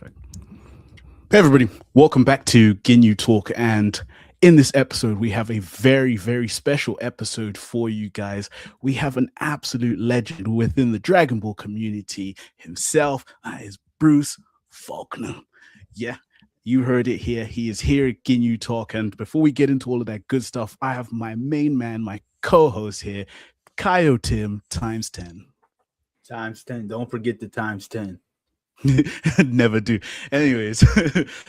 Perfect. Hey, everybody. Welcome back to Ginyu Talk. And in this episode, we have a very, very special episode for you guys. We have an absolute legend within the Dragon Ball community himself. Is Bruce Faulconer. Yeah, you heard it here. He is here at Ginyu Talk. And before we get into all of that good stuff, I have my main man, my co-host here, Kaio Tim times 10. Times 10. Don't forget the times 10. Never do. Anyways,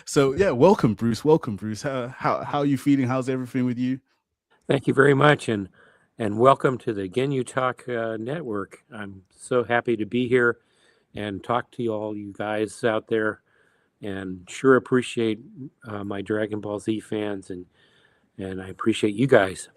so yeah, welcome, Bruce. Welcome, Bruce. How are you feeling? How's everything with you? Thank you very much, and welcome to the Ginyu Talk network. I'm so happy to be here and talk to all you guys out there, and sure appreciate my Dragon Ball Z fans, and I appreciate you guys.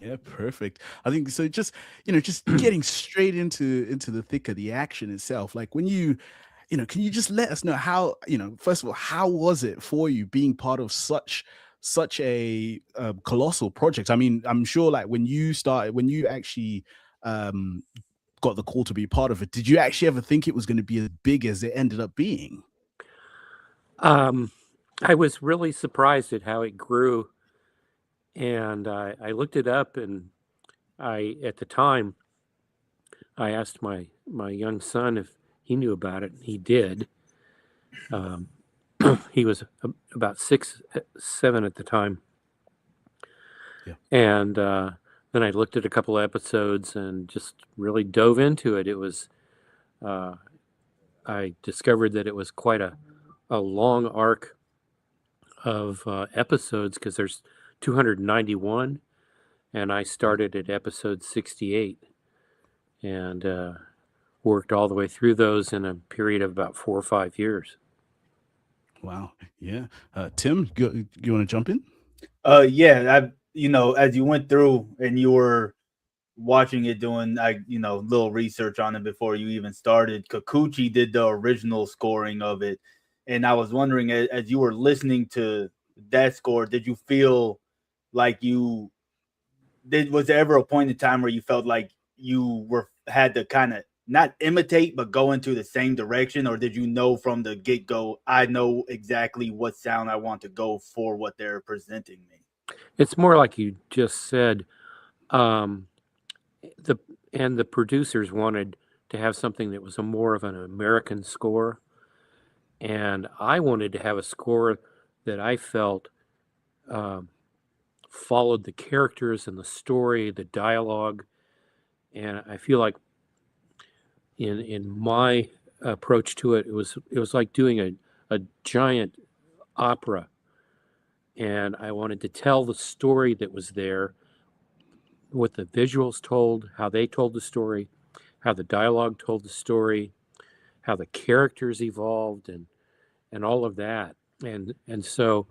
Yeah, perfect. I think so. Just just getting straight into the thick of the action itself. Like when can you just let us know how first of all, how was it for you being part of such a colossal project? I mean, I'm sure like when you actually got the call to be part of it, did you actually ever think it was going to be as big as it ended up being? I was really surprised at how it grew. And I looked it up, and at the time, I asked my young son if he knew about it. He did. He was about 6, 7 at the time. Yeah. And then I looked at a couple of episodes and just really dove into it. It was, I discovered that it was quite a long arc of episodes, because there's 291, and I started at episode 68 and worked all the way through those in a period of about 4 or 5 years. Wow. Yeah. Tim, you want to jump in? Yeah, as you went through and you were watching it, doing little research on it before you even started, Kikuchi did the original scoring of it. And I was wondering, as you were listening to that score, did you feel like was there ever a point in time where you felt like you had to kind of not imitate but go into the same direction, or did you know from the get-go, I know exactly what sound I want to go for what they're presenting me? It's more like you just said. The producers wanted to have something that was more of an American score, and I wanted to have a score that I felt followed the characters and the story, the dialogue, and I feel like in my approach to it, it was like doing a giant opera, and I wanted to tell the story that was there, what the visuals told, how they told the story, how the dialogue told the story, how the characters evolved, and all of that, and so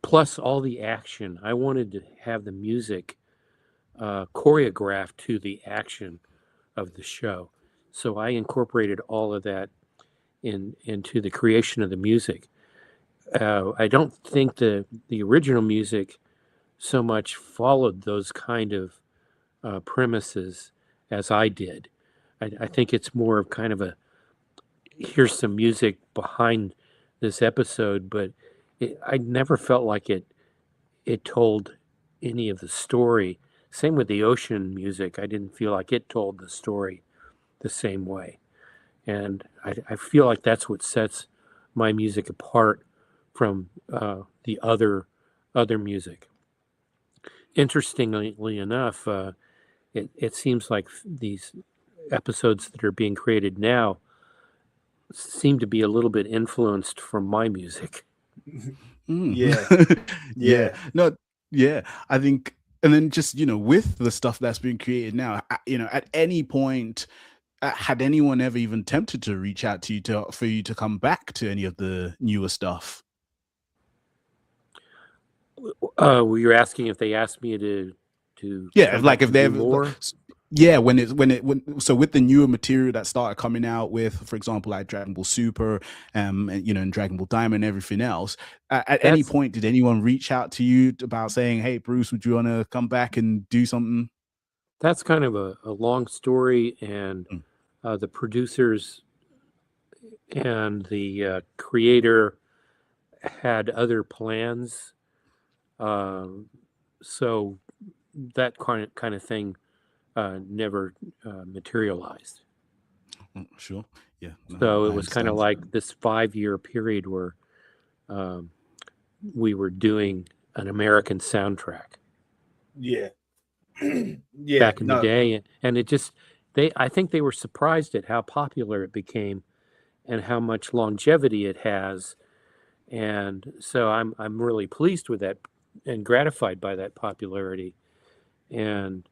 plus all the action. I wanted to have the music choreographed to the action of the show. So I incorporated all of that into the creation of the music. I don't think the original music so much followed those kind of premises as I did. I think it's more of kind of here's some music behind this episode, but I never felt like it told any of the story. Same with the ocean music. I didn't feel like it told the story the same way. And I feel like that's what sets my music apart from the other music. Interestingly enough, it seems like these episodes that are being created now seem to be a little bit influenced from my music. Yeah. No, yeah. I think, and then just with the stuff that's being created now, at any point, had anyone ever even tempted to reach out to you for you to come back to any of the newer stuff? You're asking if they asked me to yeah, like if they ever more. Yeah, so with the newer material that started coming out with, for example, like Dragon Ball Super, and and Dragon Ball Diamond and everything else, at any point did anyone reach out to you about saying, "Hey, Bruce, would you want to come back and do something?" That's kind of a long story, and the producers and the creator had other plans, so that kind of thing never materialized. Sure. Yeah. No, So it I was kind of understand. like this 5-year period where um, we were doing an American soundtrack Yeah. Yeah. back in the No. day, and it just I think they were surprised at how popular it became and how much longevity it has. And so I'm really pleased with that and gratified by that popularity. And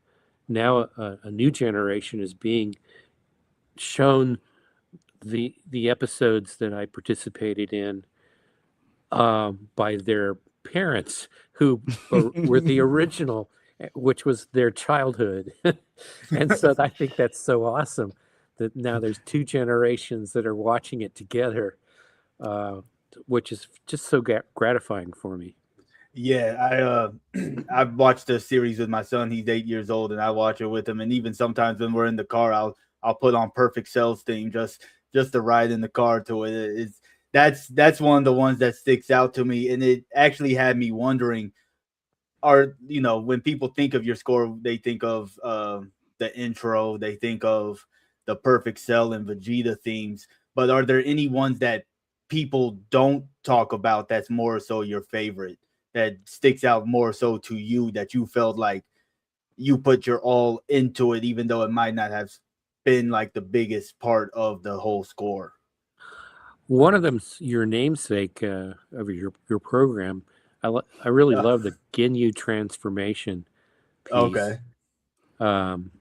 now a new generation is being shown the episodes that I participated in by their parents who were the original, which was their childhood. And so I think that's so awesome that now there's two generations that are watching it together, uh, which is just so gratifying for me. Yeah, I've watched the series with my son. He's 8 years old, and I watch it with him. And even sometimes when we're in the car, I'll put on Perfect Cell's theme just to ride in the car to it. It's that's one of the ones that sticks out to me, and it actually had me wondering: are when people think of your score, they think of the intro, they think of the Perfect Cell and Vegeta themes, but are there any ones that people don't talk about that's more so your favorite, that sticks out more so to you, that you felt like you put your all into it, even though it might not have been like the biggest part of the whole score? One of them's your namesake of your program. I really Uh, love the Ginyu transformation piece. okay. Um,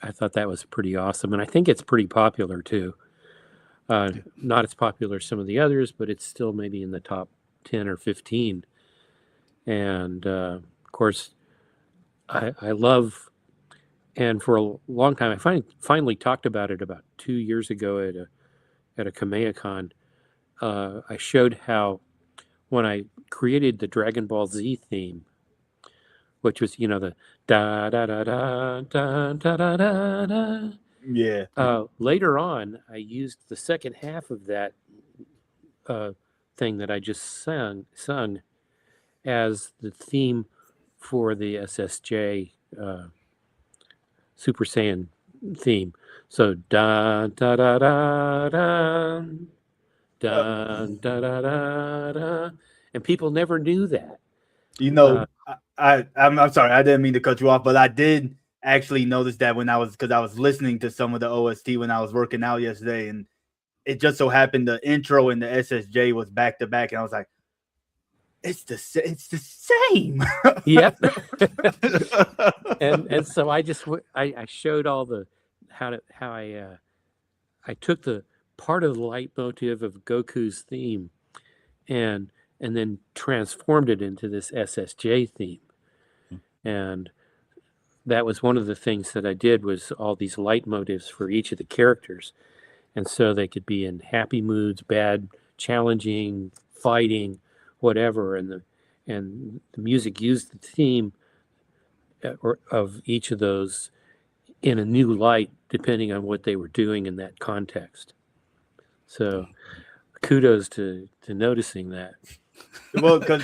I thought that was pretty awesome, and I think it's pretty popular too. Yeah. Not as popular as some of the others, but it's still maybe in the top 10 or 15. And of course, I love, and for a long time, I finally talked about it about 2 years ago at a Kamehacon. I showed how when I created the Dragonball Z theme, which was the da da da da da da da da da. Yeah. Later on, I used the second half of that uh, thing that I just sung as the theme for the SSJ Super Saiyan theme. So da da da da da Uh, da da da da da, and people never knew that. You Uh, know, I'm sorry, I didn't mean to cut you off, but I did actually notice that when because I was listening to some of the OST when I was working out yesterday, and it just so happened the intro and the SSJ was back to back, and I was like, it's the same. yep. And so I showed all the how I took the part of the leitmotif of Goku's theme and then transformed it into this SSJ theme. And that was one of the things that I did, was all these leitmotifs for each of the characters. And so they could be in happy moods, bad, challenging, fighting, whatever. And the music used the theme of each of those in a new light, depending on what they were doing in that context. So kudos to noticing that. Well, because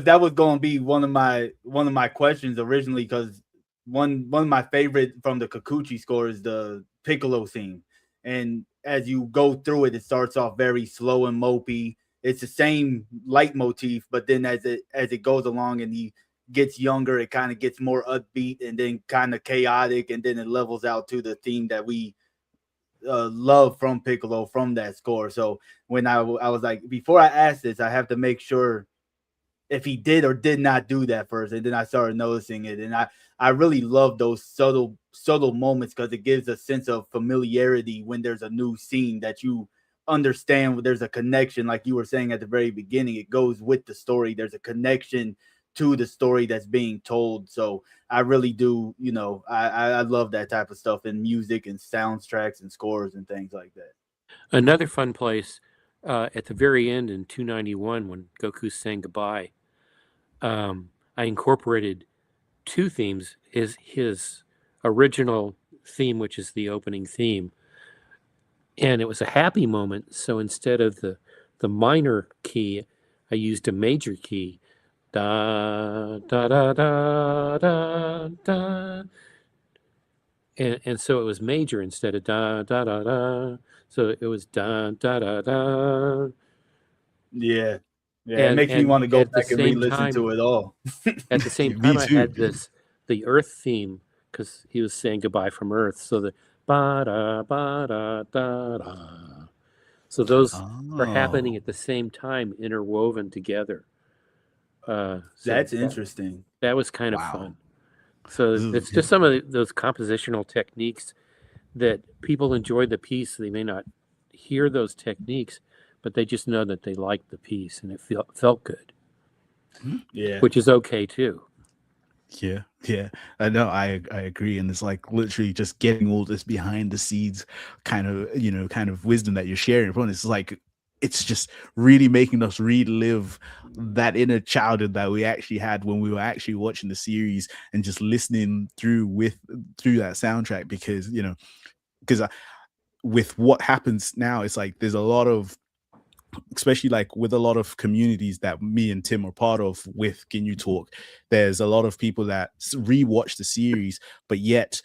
that was going to be one of my questions originally. Because one of my favorite from the Kikuchi score is the Piccolo theme, and as you go through it, it starts off very slow and mopey. It's the same leitmotif, but then as it goes along and he gets younger, it kind of gets more upbeat and then kind of chaotic, and then it levels out to the theme that we love from Piccolo from that score. So when I was like, before I ask this, I have to make sure if he did or did not do that first, and then I started noticing it, and I really love those subtle moments, because it gives a sense of familiarity when there's a new scene that you understand. There's a connection, like you were saying at the very beginning. It goes with the story. There's a connection to the story that's being told. So I really do, I love that type of stuff in music and soundtracks and scores and things like that. Another fun place at the very end in 291, when Goku's saying goodbye, I incorporated two themes: his original theme, which is the opening theme, and it was a happy moment. So instead of the minor key, I used a major key. Da da da da da da. And so it was major instead of da da da da. So it was da da da da. Yeah. Yeah. It makes me And want to go at the back and same re-listen time, to it all. at the same Me time, I too. had the Earth theme because he was saying goodbye from Earth. So the ba da da da. So those are happening Oh, at the same time, interwoven together. So That's interesting. that was kind of wow. fun. So This it's is- just some of those compositional techniques that people enjoy the piece. They may not hear those techniques, but they just know that they like the piece and it felt good, Yeah. which is okay too. Yeah, yeah. I know. I agree, and it's like literally just getting all this behind the scenes kind of kind of wisdom that you're sharing from. It's like it's just really making us relive that inner childhood that we actually had when we were actually watching the series and just listening through that soundtrack because because with what happens now, it's like there's a lot of especially like with a lot of communities that me and Tim are part of with Ginyu Talk, there's a lot of people that rewatch the series, but yet,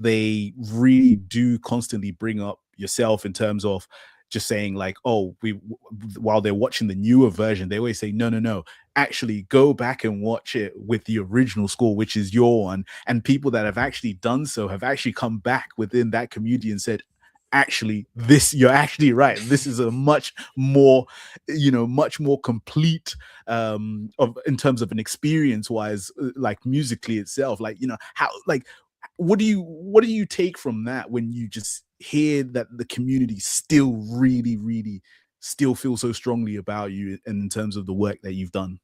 they really do constantly bring up yourself in terms of just saying like, oh, while they're watching the newer version, they always say, no, no, no, actually go back and watch it with the original score, which is your one. And people that have actually done so have actually come back within that community and said, actually, you're actually right, this is a much more much more complete of in terms of an experience wise, like musically itself, like how like what do you take from that when you just hear that the community still really still feel so strongly about you and in terms of the work that you've done?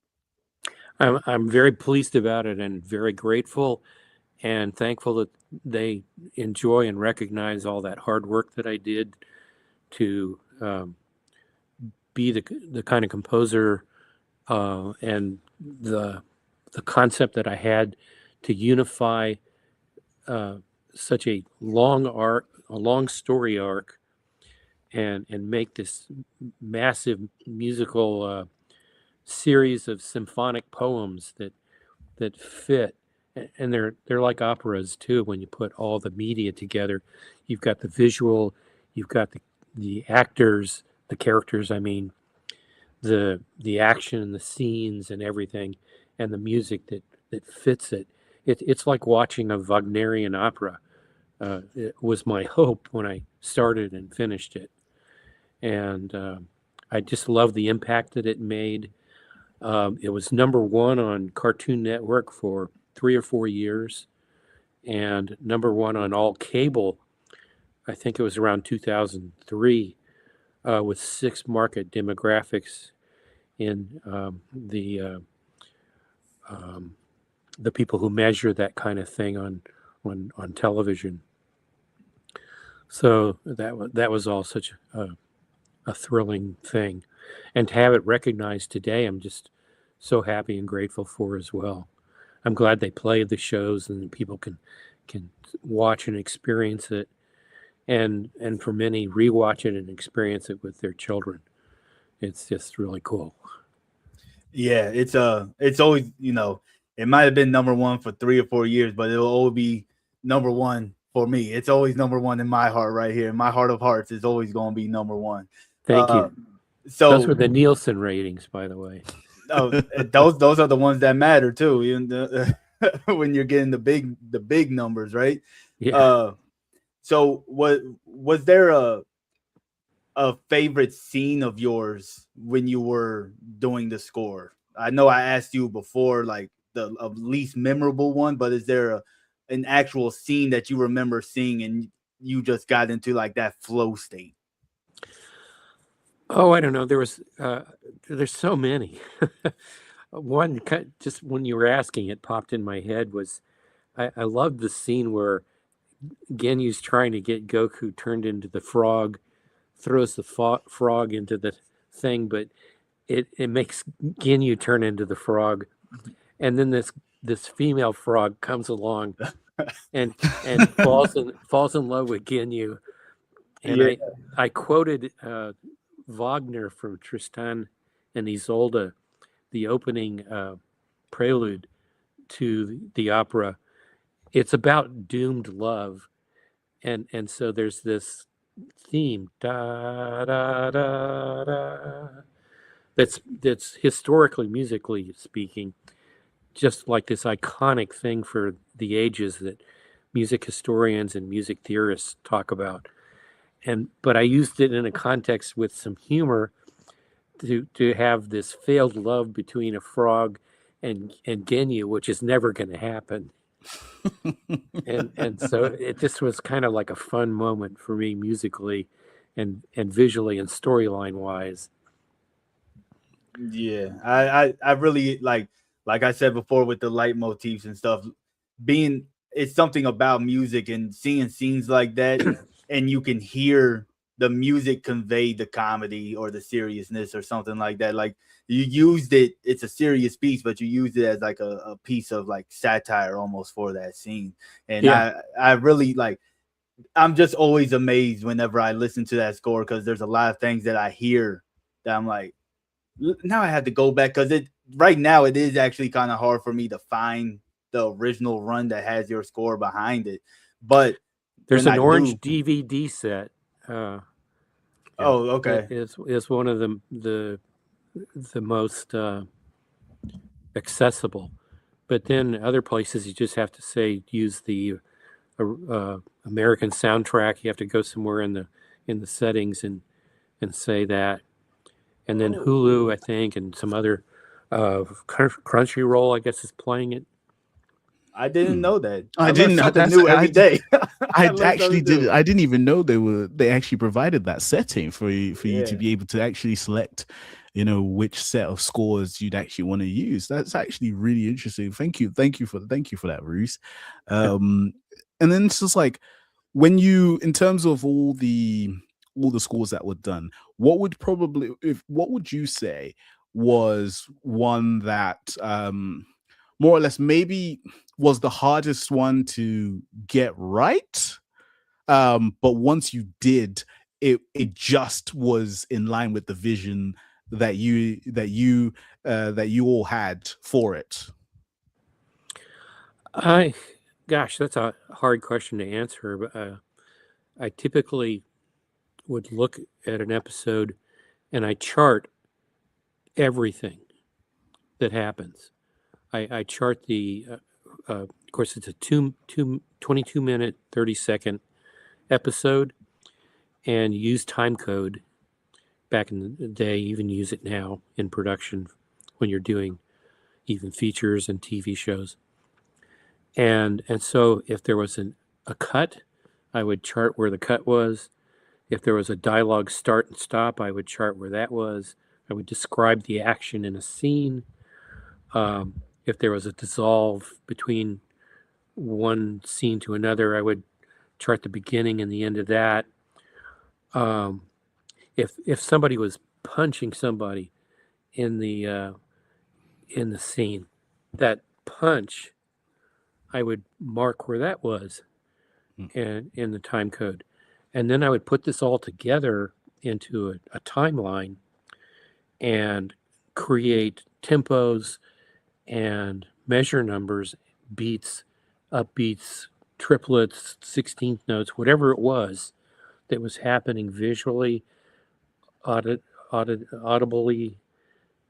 I'm very pleased about it and very grateful and thankful that they enjoy and recognize all that hard work that I did to be the kind of composer and the concept that I had to unify such a long story arc, and make this massive musical series of symphonic poems that fit. And they're like operas too. When you put all the media together, you've got the visual, you've got the actors, the characters. I mean, the action, the scenes, and everything, and the music that fits it. It's like watching a Wagnerian opera. It was my hope when I started and finished it, and I just love the impact that it made. It was #1 on Cartoon Network for 3 or 4 years, and #1 on all cable. I think it was around 2003, with 6 market demographics in the people who measure that kind of thing on television. So that was all such a thrilling thing, and to have it recognized today, I'm just so happy and grateful for as well. I'm glad they play the shows and people can watch and experience it, and for many rewatch it and experience it with their children. It's just really cool. Yeah, it's always, it might have been #1 for 3 or 4 years, but it'll always be #1 for me. It's always #1 in my heart right here. My heart of hearts is always going to be #1. Thank you. Those were So the Nielsen ratings, by the way. those are the ones that matter too, even when you're getting the big numbers, right? Yeah. So what was there a favorite scene of yours when you were doing the score? I know I asked you before, like the least memorable one, but is there an actual scene that you remember seeing and you just got into like that flow state? Oh, I don't know. There's so many. One just when you were asking, it popped in my head was I loved the scene where Genyu's trying to get Goku turned into the frog, throws the frog into the thing, but it makes Ginyu turn into the frog, and then this female frog comes along and falls in love with Ginyu, And Yeah. I quoted Wagner from Tristan and Isolde, the opening prelude to the opera. It's about doomed love, and so there's this theme da da da da that's historically, musically speaking, just like this iconic thing for the ages that music historians and music theorists talk about. But I used it in a context with some humor to have this failed love between a frog and Ginyu, which is never going to happen. And so it just was kind of like a fun moment for me musically and visually and storyline wise. Yeah, I really like I said before with the leitmotifs and stuff, being it's something about music and seeing scenes like that, and you can hear the music convey the comedy or the seriousness or something like that. Like you used it, it's a serious piece, but you used it as like a piece of like satire almost for that scene. And Yeah. I really like I'm just always amazed whenever I listen to that score because there's a lot of things that I hear that I'm like, now I had to go back because it right now it is actually kind of hard for me to find the original run that has your score behind it. But there's when an I orange do, DVD set. oh, okay, That is one of the most accessible. But then other places you just have to say use the American soundtrack. You have to go somewhere in the settings and say that. And then Hulu, I think, and some other Crunchyroll, I guess, is playing it. I didn't know that. I I learn didn't. something That's new every day. I learn actually something new. did. I didn't even know they actually provided that setting for you to Yeah. be able to actually select, which set of scores you'd actually want to use. That's actually really interesting. Thank you for that, Bruce. And then it's just like when you, in terms of all the scores that were done, what would you say was one that more or less maybe was the hardest one to get right, but once you did, it just was in line with the vision that you all had for it? Gosh, that's a hard question to answer. But I typically would look at an episode and I chart everything that happens. I chart of course, it's a 22-minute, 30-second episode, and use time code. Back in the day, even use it now in production when you're doing even features and TV shows. And so if there was a cut, I would chart where the cut was. If there was a dialogue start and stop, I would chart where that was. I would describe the action in a scene. If there was a dissolve between one scene to another, I would chart the beginning and the end of that. If somebody was punching somebody in the scene, that punch, I would mark where that was and in the time code. And then I would put this all together into a timeline and create tempos and measure numbers, beats, upbeats, triplets, 16th notes, whatever it was that was happening visually, audibly,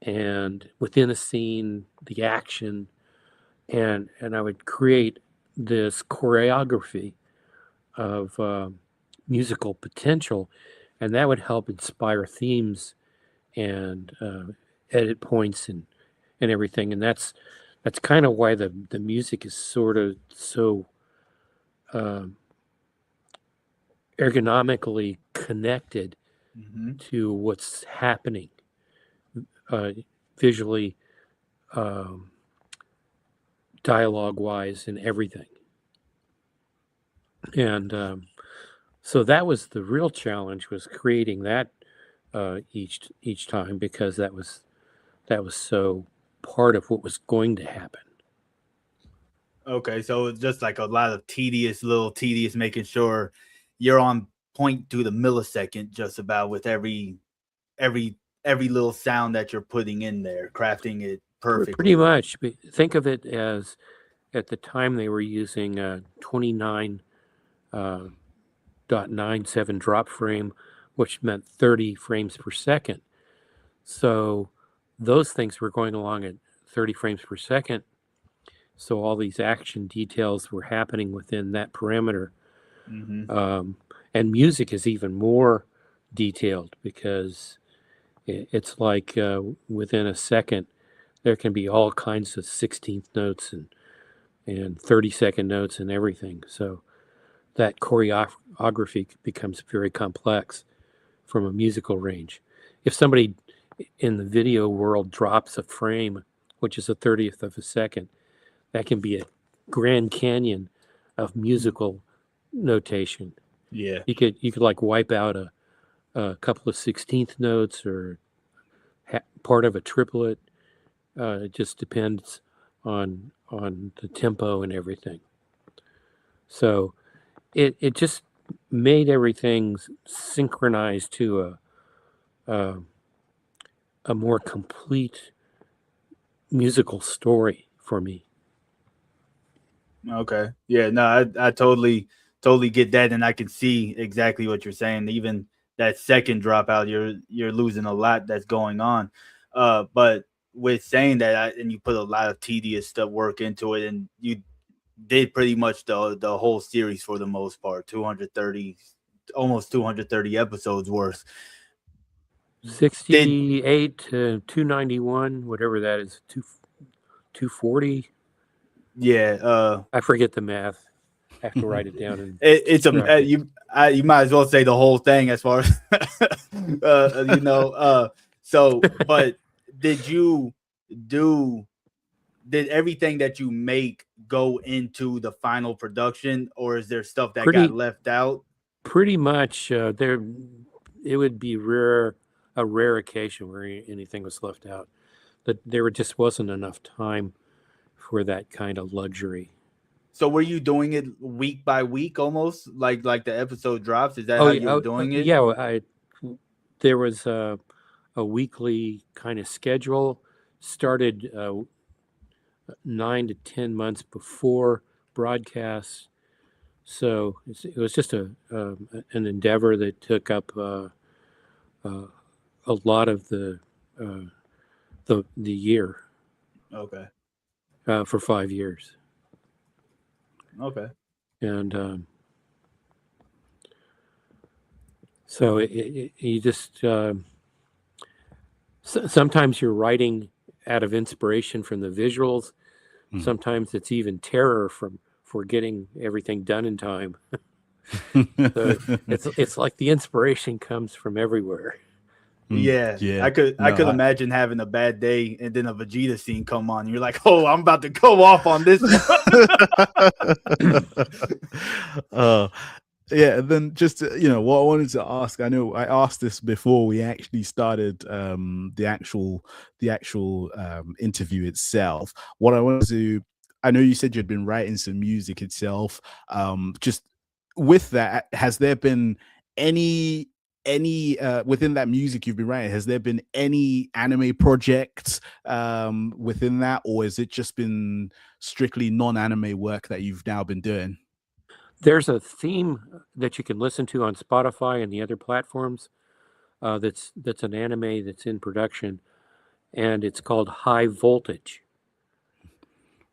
and within a scene, the action, and I would create this choreography of musical potential, and that would help inspire themes and edit points and everything. And that's kind of why the music is sort of so ergonomically connected to what's happening visually, dialogue wise, and everything. And so that was the real challenge, was creating that each time, because that was so part of what was going to happen. Okay, so it's just like a lot of tedious, making sure you're on point to the millisecond just about with every little sound that you're putting in there, crafting it perfectly. Pretty much. Think of it as at the time they were using 29.97 drop frame, which meant 30 frames per second. So those things were going along at 30 frames per second. So all these action details were happening within that parameter. Mm-hmm. And music is even more detailed because it's like within a second, there can be all kinds of 16th notes and 30-second notes and everything. So that choreography becomes very complex from a musical range. If somebody in the video world drops a frame, which is a 30th of a second, that can be a Grand Canyon of musical notation. Yeah. You could like wipe out a couple of 16th notes or part of a triplet. It just depends on the tempo and everything. So it just made everything synchronized to a more complete musical story for me. Okay. Yeah, no, I totally get that, and I can see exactly what you're saying. Even that second dropout, you're losing a lot that's going on. But with saying that, and you put a lot of tedious stuff work into it, and you did pretty much the whole series for the most part, 230, almost 230 episodes worth. 68 to 291, whatever that is, 240. Yeah, I forget the math. I have to write it down. And it's you might as well say the whole thing as far as So, but did everything that you make go into the final production, or is there stuff that got left out? Pretty much. It would be a rare occasion where anything was left out. That there just wasn't enough time for that kind of luxury. So were you doing it week by week, almost like the episode drops? Is that how you were doing it? Yeah, there was a weekly kind of schedule. Started 9 to 10 months before broadcast. So it was just an endeavor that took up a lot of the year. Okay. For 5 years. Okay. And so you just sometimes you're writing out of inspiration from the visuals. Sometimes it's even terror from getting everything done in time. So it's like the inspiration comes from everywhere. Yeah. I could imagine having a bad day and then a Vegeta scene come on. And you're like, oh, I'm about to go off on this. Yeah, and then just what I wanted to ask, I know I asked this before we actually started the actual interview itself. What I wanted to, I know you said you'd been writing some music itself. Just with that, has there been any within that music you've been writing, has there been any anime projects within that, or has it just been strictly non-anime work that you've now been doing? There's a theme that you can listen to on Spotify and the other platforms. That's an anime that's in production, and it's called High Voltage.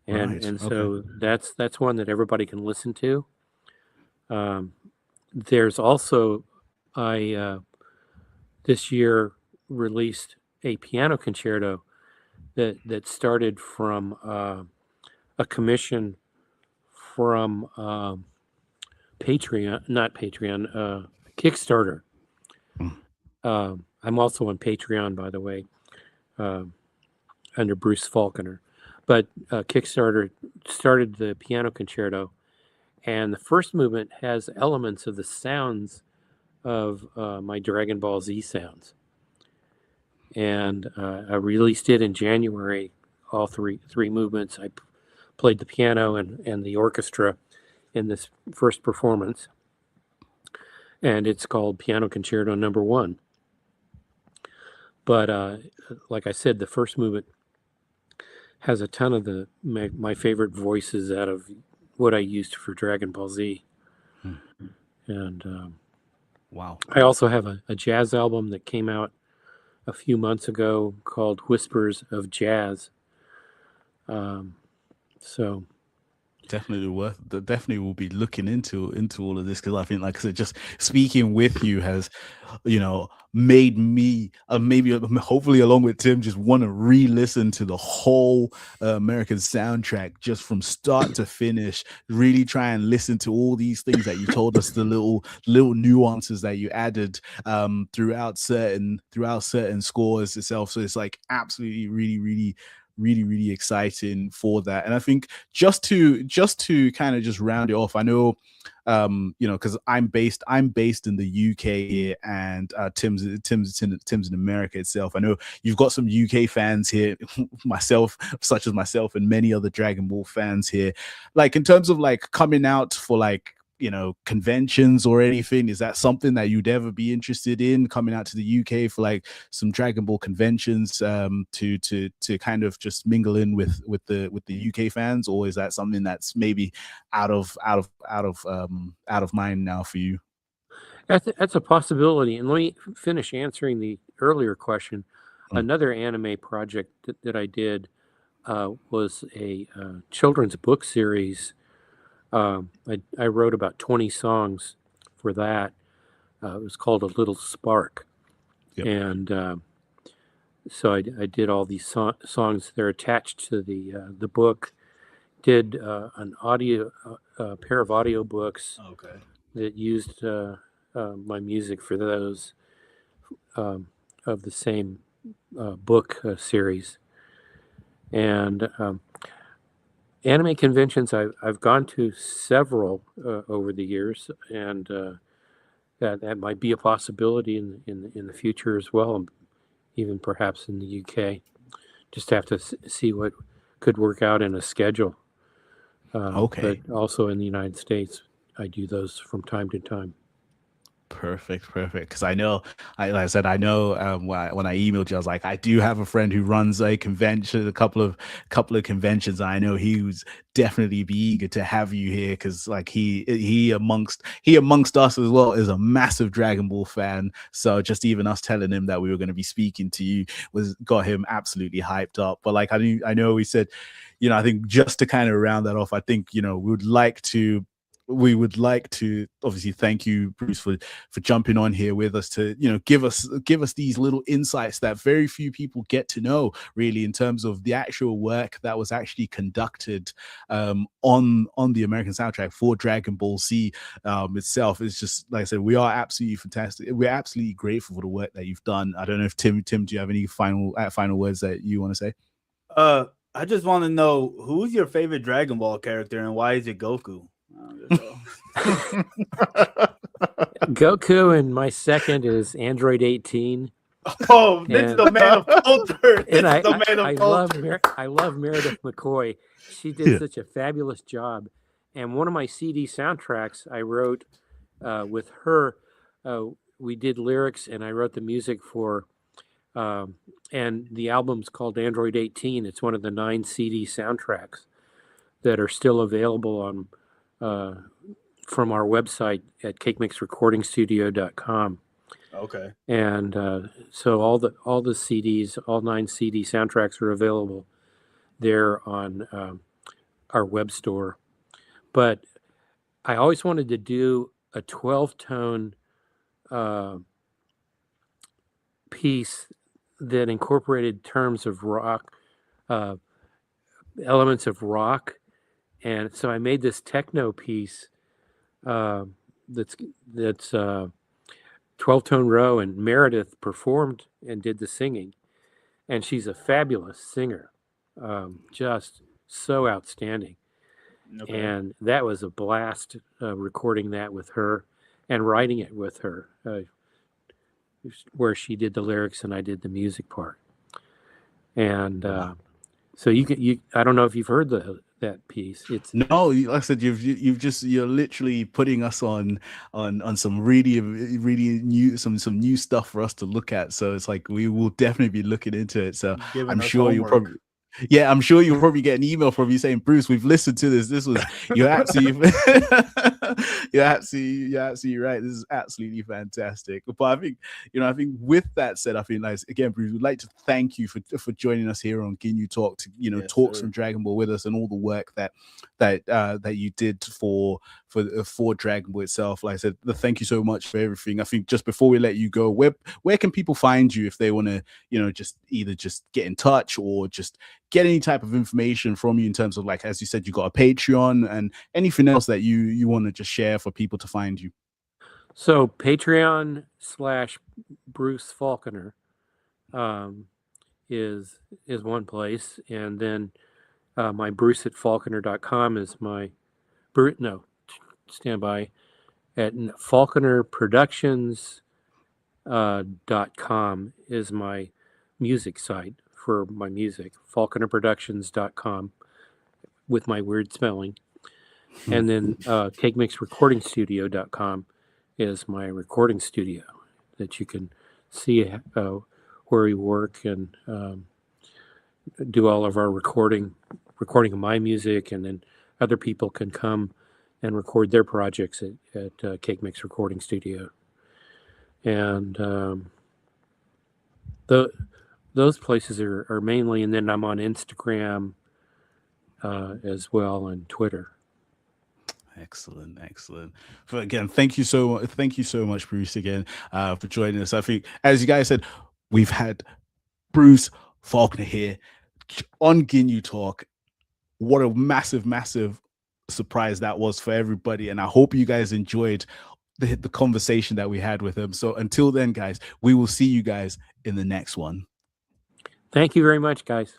And so that's one that everybody can listen to. There's also this year released a piano concerto that started from a commission from Kickstarter. I'm also on Patreon, by the way, under Bruce Faulconer. But Kickstarter started the piano concerto, and the first movement has elements of the sounds of my Dragonball Z sounds. And I released it in January, all three movements. I played the piano and the orchestra in this first performance. and it's called Piano Concerto Number 1. But like I said, the first movement has a ton of my favorite voices out of what I used for Dragon Ball Z. And Wow. I also have a jazz album that came out a few months ago called Whispers of Jazz. So definitely will be looking into all of this, because I think, like I said, just speaking with you has, made me maybe hopefully along with Tim just want to re-listen to the whole American soundtrack just from start to finish, really try and listen to all these things that you told us, the little nuances that you added throughout certain scores itself. So it's like absolutely really exciting for that. And I think just to kind of just round it off, I know because I'm based in the UK here, and Tim's in America itself. I know you've got some UK fans here, such as myself and many other Dragon Ball fans here. Like, in terms of like coming out for like conventions or anything, is that something that you'd ever be interested in, coming out to the UK for like some Dragon Ball conventions, to kind of just mingle in with the UK fans, or is that something that's maybe out of mind now for you? that's a possibility. And let me finish answering the earlier question. Mm. Another anime project that I did was a children's book series. I wrote about 20 songs for that. It was called A Little Spark. Yep. And so I did all these songs. They're attached to the book. Did an audio pair of audio books that used my music for those of the same book series. And anime conventions, I've gone to several over the years, and that might be a possibility in the future as well, even perhaps in the UK. Just have to see what could work out in a schedule. But also in the United States, I do those from time to time. Perfect. Because I know, like I said, when I emailed you, I was like, I do have a friend who runs a convention, a couple of conventions. I know he was definitely be eager to have you here, because like he amongst us as well is a massive Dragon Ball fan. So just even us telling him that we were going to be speaking to you got him absolutely hyped up. But like I know we said, I think just to kind of round that off, I think we would like to obviously thank you, Bruce, for jumping on here with us to give us these little insights that very few people get to know, really, in terms of the actual work that was actually conducted on the American soundtrack for Dragon Ball Z itself. It's just, like I said, we are absolutely fantastic. We're absolutely grateful for the work that you've done. I don't know if Tim, do you have any final words that you want to say? I just want to know, who's your favorite Dragon Ball character and why is it Goku? Goku, and my second is Android 18. Oh, this is the man of culture. And I love Meredith McCoy. She did such a fabulous job. And one of my CD soundtracks I wrote with her. We did lyrics, and I wrote the music for. And the album's called Android 18. It's one of the 9 CD soundtracks that are still available on. From our website at cakemixrecordingstudio.com. Okay. And so all the CDs, all 9 CD soundtracks are available there on our web store. But I always wanted to do a 12-tone piece that incorporated terms of rock, elements of rock. And so I made this techno piece that's 12-tone row, and Meredith performed and did the singing. And she's a fabulous singer, just so outstanding. Okay. And that was a blast recording that with her and writing it with her, where she did the lyrics and I did the music part. And so I don't know if you've heard that piece. It's No, like I said, you're literally putting us on some really new some new stuff for us to look at. So it's like we will definitely be looking into it. So Giving I'm us sure you'll homework. probably. Yeah, I'm sure you'll probably get an email from you saying, Bruce, we've listened to this. This was you're absolutely you're absolutely right. This is absolutely fantastic. But I think with that said, I think like again, Bruce, we'd like to thank you for joining us here on Ginyu Talk to Yes, talk sir. some Dragon Ball with us and all the work that you did for Dragon Ball itself. Like I said, thank you so much for everything. I think just before we let you go, where can people find you if they want to, just either just get in touch or just get any type of information from you in terms of, like, as you said, you got a Patreon and anything else that you want to just share for people to find you? so Patreon / Bruce Faulconer is one place, and then my Bruce at Faulconer.com is my stand by at Faulconer Productions .com is my music site for my music. FaulconerProductions.com with my weird spelling. And then CakeMixRecordingStudio.com is my recording studio that you can see where we work and do all of our recording of my music, and then other people can come and record their projects at Cake Mix Recording Studio. And those places are mainly, and then I'm on Instagram as well, and Twitter. Excellent. But again, thank you so much, Bruce, again, for joining us. I think, as you guys said, we've had Bruce Faulconer here on Ginyu Talk. What a massive surprise that was for everybody, and I hope you guys enjoyed the conversation that we had with him. So until then, guys, we will see you guys in the next one. Thank you very much, guys.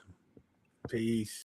Peace.